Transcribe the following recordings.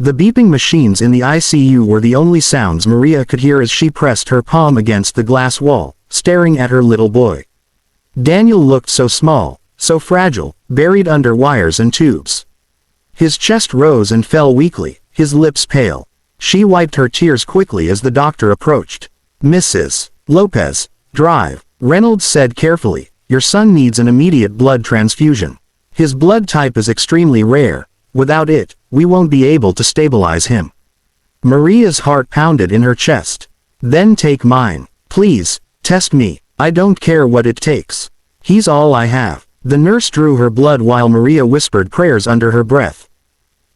The beeping machines in the ICU were the only sounds Maria could hear as she pressed her palm against the glass wall, staring at her little boy. Daniel looked so small, so fragile, buried under wires and tubes. His chest rose and fell weakly, his lips pale. She wiped her tears quickly as the doctor approached. "Mrs. Lopez, drive," Reynolds said carefully. "Your son needs an immediate blood transfusion. His blood type is extremely rare. Without it, we won't be able to stabilize him." Maria's heart pounded in her chest. "Then take mine. Please, test me. I don't care what it takes. He's all I have." The nurse drew her blood while Maria whispered prayers under her breath.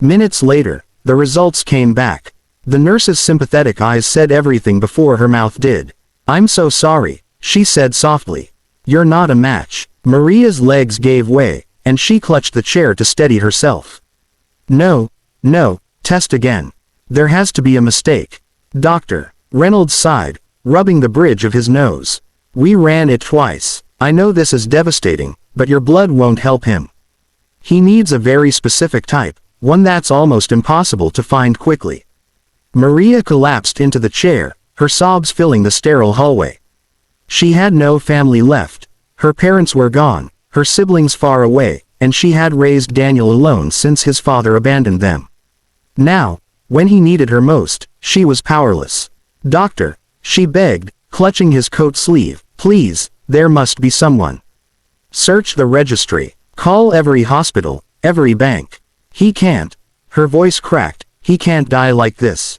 Minutes later, the results came back. The nurse's sympathetic eyes said everything before her mouth did. "I'm so sorry," she said softly. "You're not a match." Maria's legs gave way, and she clutched the chair to steady herself. No, test again. There has to be a mistake. "Doctor," Reynolds sighed, rubbing the bridge of his nose. "We ran it twice. I know this is devastating, but your blood won't help him. He needs a very specific type, one that's almost impossible to find quickly." Maria collapsed into the chair, her sobs filling the sterile hallway. She had no family left. Her parents were gone, her siblings far away, and she had raised Daniel alone since his father abandoned them. Now, when he needed her most, she was powerless. "Doctor," she begged, clutching his coat sleeve, "please, there must be someone. Search the registry. Call every hospital, every bank. He can't." Her voice cracked. "He can't die like this."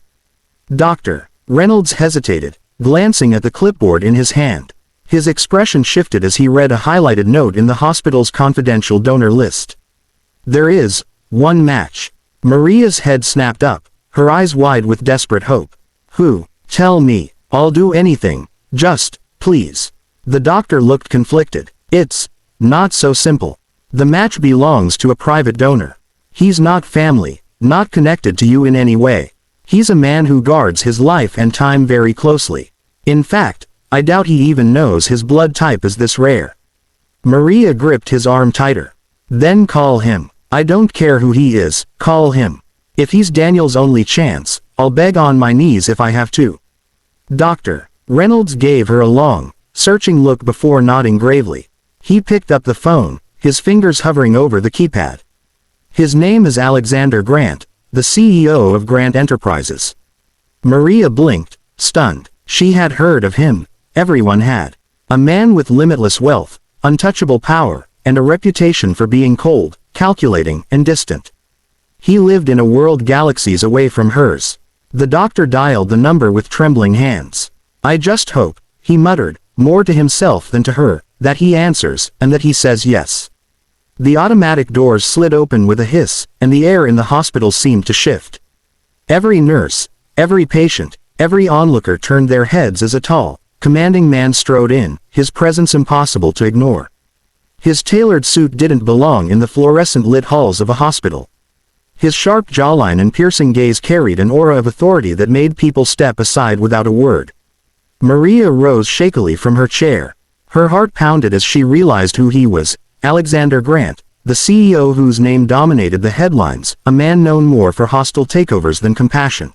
"Doctor," Reynolds hesitated, glancing at the clipboard in his hand. His expression shifted as he read a highlighted note in the hospital's confidential donor list. "There is one match." Maria's head snapped up, her eyes wide with desperate hope. "Who? Tell me. I'll do anything. Just, please." The doctor looked conflicted. "It's not so simple. The match belongs to a private donor. He's not family, not connected to you in any way. He's a man who guards his life and time very closely. In fact, I doubt he even knows his blood type is this rare." Maria gripped his arm tighter. "Then call him. I don't care who he is, call him. If he's Daniel's only chance, I'll beg on my knees if I have to." "Doctor," Reynolds gave her a long, searching look before nodding gravely. He picked up the phone, his fingers hovering over the keypad. "His name is Alexander Grant, the CEO of Grant Enterprises." Maria blinked, stunned. She had heard of him. Everyone had. A man with limitless wealth, untouchable power, and a reputation for being cold, calculating, and distant. He lived in a world galaxies away from hers. The doctor dialed the number with trembling hands. "I just hope," he muttered, more to himself than to her, "that he answers, and that he says yes." The automatic doors slid open with a hiss, and the air in the hospital seemed to shift. Every nurse, every patient, every onlooker turned their heads as a tall, commanding man strode in, his presence impossible to ignore. His tailored suit didn't belong in the fluorescent-lit halls of a hospital. His sharp jawline and piercing gaze carried an aura of authority that made people step aside without a word. Maria rose shakily from her chair. Her heart pounded as she realized who he was, Alexander Grant, the CEO whose name dominated the headlines, a man known more for hostile takeovers than compassion.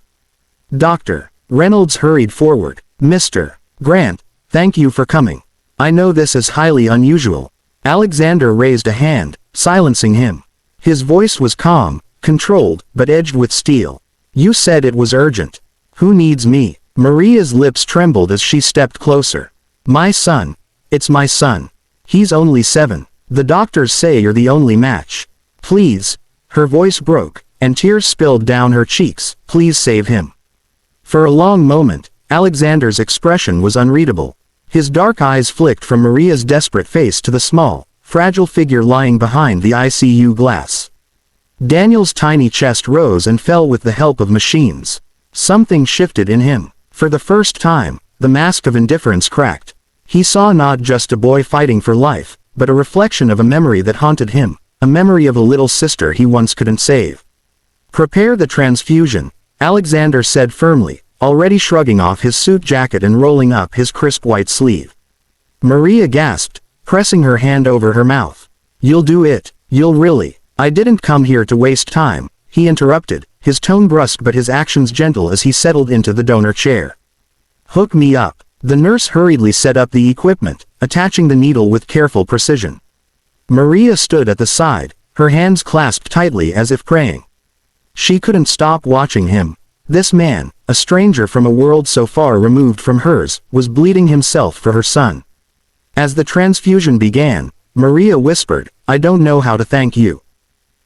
"Doctor," Reynolds hurried forward. "Mr. Grant, thank you for coming. I know this is highly unusual." Alexander raised a hand, silencing him. His voice was calm, controlled, but edged with steel. "You said it was urgent. Who needs me?" Maria's lips trembled as she stepped closer. "My son. It's my son. He's only 7. The doctors say you're the only match. Please." Her voice broke, and tears spilled down her cheeks. "Please save him." For a long moment, Alexander's expression was unreadable. His dark eyes flicked from Maria's desperate face to the small, fragile figure lying behind the ICU glass. Daniel's tiny chest rose and fell with the help of machines. Something shifted in him. For the first time, the mask of indifference cracked. He saw not just a boy fighting for life, but a reflection of a memory that haunted him, a memory of a little sister he once couldn't save. "Prepare the transfusion," Alexander said firmly, already shrugging off his suit jacket and rolling up his crisp white sleeve. Maria gasped, pressing her hand over her mouth. "You'll do it, you'll really." "I didn't come here to waste time," he interrupted, his tone brusque but his actions gentle as he settled into the donor chair. "Hook me up." The nurse hurriedly set up the equipment, attaching the needle with careful precision. Maria stood at the side, her hands clasped tightly as if praying. She couldn't stop watching him. This man, a stranger from a world so far removed from hers, was bleeding himself for her son. As the transfusion began, Maria whispered, "I don't know how to thank you.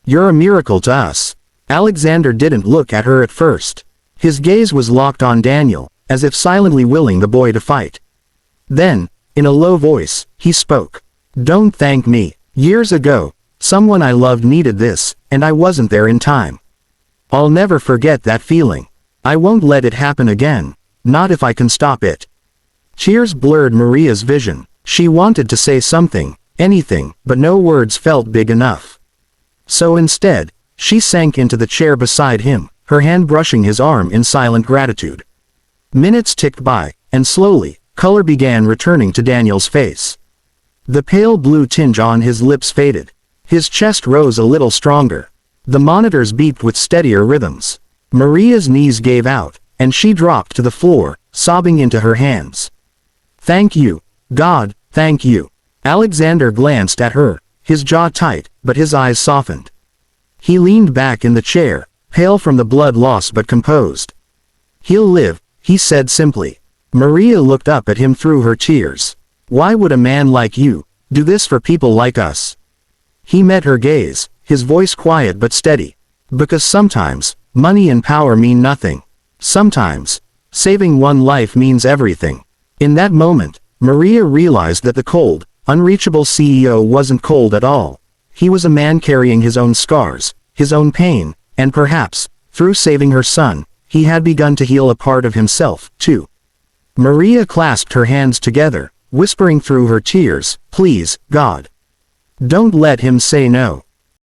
You're a miracle to us." Alexander didn't look at her at first. His gaze was locked on Daniel, as if silently willing the boy to fight. Then, in a low voice, he spoke. "Don't thank me. Years ago, someone I loved needed this, and I wasn't there in time. I'll never forget that feeling. I won't let it happen again, not if I can stop it." Tears blurred Maria's vision. She wanted to say something, anything, but no words felt big enough. So instead, she sank into the chair beside him, her hand brushing his arm in silent gratitude. Minutes ticked by, and slowly, color began returning to Daniel's face. The pale blue tinge on his lips faded. His chest rose a little stronger. The monitors beeped with steadier rhythms. Maria's knees gave out, and she dropped to the floor, sobbing into her hands. "Thank you, God, thank you." Alexander glanced at her, his jaw tight, but his eyes softened. He leaned back in the chair, pale from the blood loss but composed. "He'll live," he said simply. Maria looked up at him through her tears. "Why would a man like you do this for people like us?" He met her gaze, his voice quiet but steady. "Because sometimes, money and power mean nothing. Sometimes, saving one life means everything." In that moment, Maria realized that the cold, unreachable CEO wasn't cold at all. He was a man carrying his own scars, his own pain, and perhaps, through saving her son, he had begun to heal a part of himself, too. Maria clasped her hands together, whispering through her tears, "Please, God. Don't let him say no."